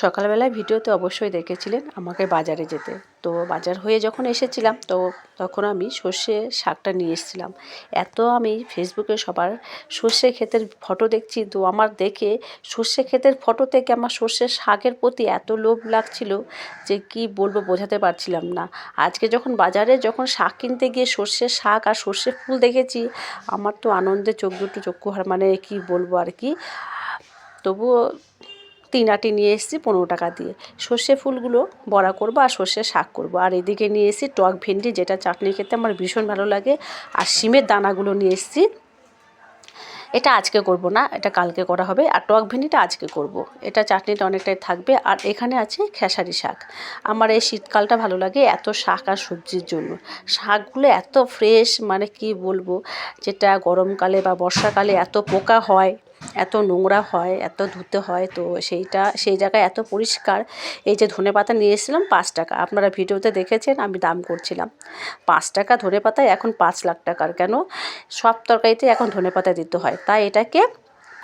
সকালবেলায় ভিডিওতে অবশ্যই দেখেছিলেন আমাকে বাজারে যেতে। তো বাজার হয়ে যখন এসেছিলাম তো তখন আমি সর্ষে শাকটা নিয়ে এসেছিলাম। এত আমি ফেসবুকে সবার সর্ষে ক্ষেতের ফটো দেখছি, তো আমার দেখে সর্ষে ক্ষেতের ফটো থেকে আমার সর্ষের শাকের প্রতি এত লোভ লাগছিল যে কি বলবো, বোঝাতে পারছিলাম না। আজকে যখন বাজারে শাক কিনতে গিয়ে সর্ষের শাক আর সর্ষে ফুল দেখেছি, আমার তো আনন্দে চোখ দুটো চক্ষু মানে কি বলবো আর কি। তবুও 3 আঁটি নিয়ে এসেছি 15 টাকা দিয়ে। সর্ষে ফুলগুলো বড়া করবো আর সর্ষে শাক করবো। আর এদিকে নিয়ে এসেছি টক ভেন্ডি, যেটা চাটনি খেতে আমার ভীষণ ভালো লাগে। আর শিমের দানাগুলো নিয়ে এসেছি। এটা আজকে করব না, এটা কালকে করা হবে। আর টক ভেন্ডিটা আজকে করব, এটা চাটনিটা অনেকটাই থাকবে। আর এখানে আছে খেসারি শাক। আমার এই শীতকালটা ভালো লাগে এত শাক আর সবজির জন্য। শাকগুলো এত ফ্রেশ, মানে কি বলবো, যেটা গরমকালে বা বর্ষাকালে এত পোকা হয়, এত নোংরা হয়, এত ধুতে হয়, তো সেই জায়গায় এত পরিষ্কার। এই যে ধনেপাতা নিয়ে এসেছিলাম 5 টাকা, আপনারা ভিডিওতে দেখেছেন আমি দাম করছিলাম 5 টাকা ধনেপাতায়, এখন 5 লাখ টাকার। কেন? সব তরকারিতে এখন ধনেপাতা দিতে হয়, তাই এটাকে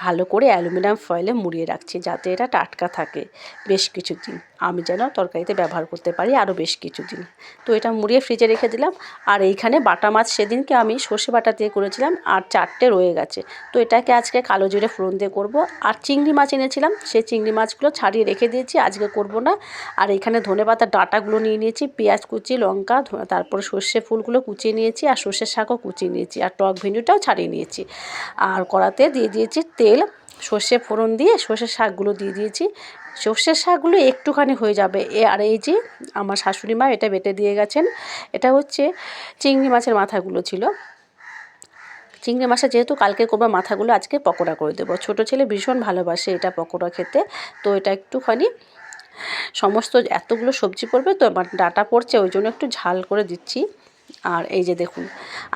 ভালো করে অ্যালুমিনিয়াম ফয়েলে মুড়িয়ে রাখছি যাতে এটা টাটকা থাকে বেশ কিছুদিন, আমি যেন তরকারিতে ব্যবহার করতে পারি আরও বেশ কিছুদিন। তো এটা মুড়িয়ে ফ্রিজে রেখে দিলাম। আর এইখানে বাটা মাছ সেদিনকে আমি সর্ষে বাটা দিয়ে করেছিলাম, আর 4টে রয়ে গেছে, তো এটাকে আজকে কালো জিরে ফোড়ন দিয়ে করব। আর চিংড়ি মাছ এনেছিলাম, সেই চিংড়ি মাছগুলো ছাড়িয়ে রেখে দিয়েছি, আজকে করব না। আর এখানে ধনেপাতার ডাঁটাগুলো নিয়ে নিয়েছি, পেঁয়াজ কুচি, লঙ্কা, তারপরে সর্ষে ফুলগুলো কুচিয়ে নিয়েছি, আর সর্ষের শাকও কুচিয়ে নিয়েছি, আর টক ভেন্ডিটাও ছাড়িয়ে নিয়েছি। আর কড়াতে দিয়ে দিয়েছি তেল, সর্ষে ফোড়ন দিয়ে সর্ষের শাকগুলো দিয়ে দিয়েছি। সর্ষের শাকগুলো একটুখানি হয়ে যাবে। আর এই যে আমার শাশুড়ি মা এটা বেটে দিয়ে গেছেন, এটা হচ্ছে চিংড়ি মাছের মাথাগুলো ছিল। চিংড়ি মাছটা যেহেতু কালকে করবো, মাথাগুলো আজকে পকোড়া করে দেবো। ছোটো ছেলে ভীষণ ভালোবাসে এটা পকোড়া খেতে, তো এটা একটুখানি সমস্ত এতগুলো সবজি পড়বে তো ডাঁটা পড়ছে, ওই জন্য একটু ঝাল করে দিচ্ছি। আর এই যে দেখুন,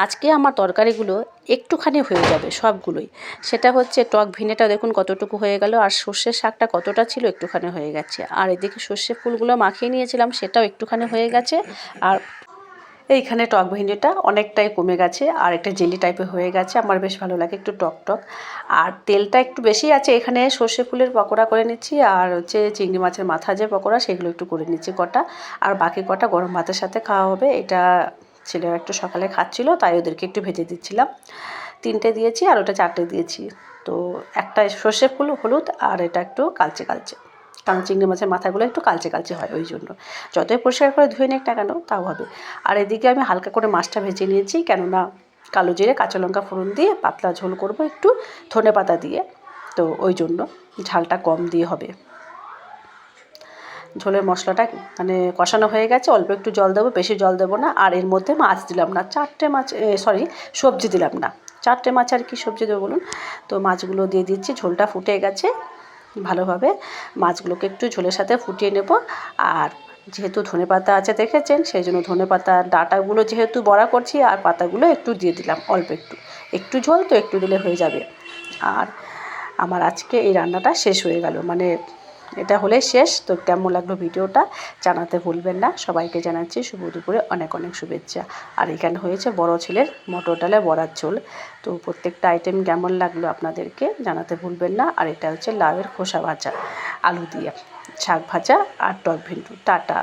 আজকে আমার তরকারিগুলো একটুখানি হয়ে যাবে সবগুলোই। সেটা হচ্ছে টক ভেন্ডিটা দেখুন কতটুকু হয়ে গেল, আর সর্ষের শাকটা কতটা ছিল একটুখানি হয়ে গেছে। আর এদিকে সর্ষে ফুলগুলো মাখিয়ে নিয়েছিলাম, সেটাও একটুখানি হয়ে গেছে। আর এইখানে টক ভেন্ডিটা অনেকটাই কমে গেছে, আর একটা জেলি টাইপের হয়ে গেছে, আমার বেশ ভালো লাগে একটু টক টক। আর তেলটা একটু বেশি আছে, এখানে সর্ষে ফুলের পকোড়া করে নিচ্ছি, আর হচ্ছে চিংড়ি মাছের মাথা যে পকোড়া সেগুলো একটু করে নিচ্ছি কটা। আর বাকি কটা গরম ভাতের সাথে খাওয়া হবে। এটা ছেলেরা একটু সকালে খাচ্ছিল, তাই ওদেরকে একটু ভেজে দিচ্ছিলাম। 3টে দিয়েছি আর ওটা 4টে দিয়েছি। তো একটা সর্ষে ফুল হলুদ, আর এটা একটু কালচে কালচে, কারণ চিংড়ি মাছের মাথাগুলো একটু কালচে কালচে হয়, ওই জন্য যতই পরিষ্কার করে ধুয়ে নিক না কেন তাও হবে। আর এদিকে আমি হালকা করে মাছটা ভেজে নিয়েছি, কেননা কালো জিরে কাঁচা লঙ্কা ফোড়ন দিয়ে পাতলা ঝোল করব একটু ধনেপাতা দিয়ে, তো ওই জন্য ঝালটা কম দিয়ে হবে। ঝোলের মশলাটা মানে কষানো হয়ে গেছে, অল্প একটু জল দেবো, বেশি জল দেবো না। আর এর মধ্যে মাছ দিলাম না, 4টে মাছ, সবজি দিলাম না। 4টে মাছ আর কি সবজি দেবো বলুন। তো মাছগুলো দিয়ে দিচ্ছি, ঝোলটা ফুটে গেছে ভালোভাবে। মাছগুলোকে একটু ঝোলের সাথে ফুটিয়ে নেব। আর যেহেতু ধনেপাতা আছে দেখেছেন, সেই জন্য ধনেপাতার ডাঁটাগুলো যেহেতু বড়া করছি, আর পাতাগুলো একটু দিয়ে দিলাম, অল্প একটু, একটু ঝোল তো একটু দিলে হয়ে যাবে। আর আমার আজকে এই রান্নাটা শেষ হয়ে গেল, মানে এটা হলেই শেষ। তো কেমন লাগলো ভিডিওটা জানাতে ভুলবেন না। সবাইকে জানাচ্ছি শুভ দুপুরে অনেক অনেক শুভেচ্ছা। আর এখানে হয়েছে বড় ছেলের মটর ডালে বড়ার ঝোল। তো প্রত্যেকটা আইটেম কেমন লাগলো আপনাদেরকে জানাতে ভুলবেন না। আর এটা হচ্ছে লাউয়ের খোসা ভাজা, আলু দিয়ে শাক ভাজা, আর টক ভেন্ডি। টাটা।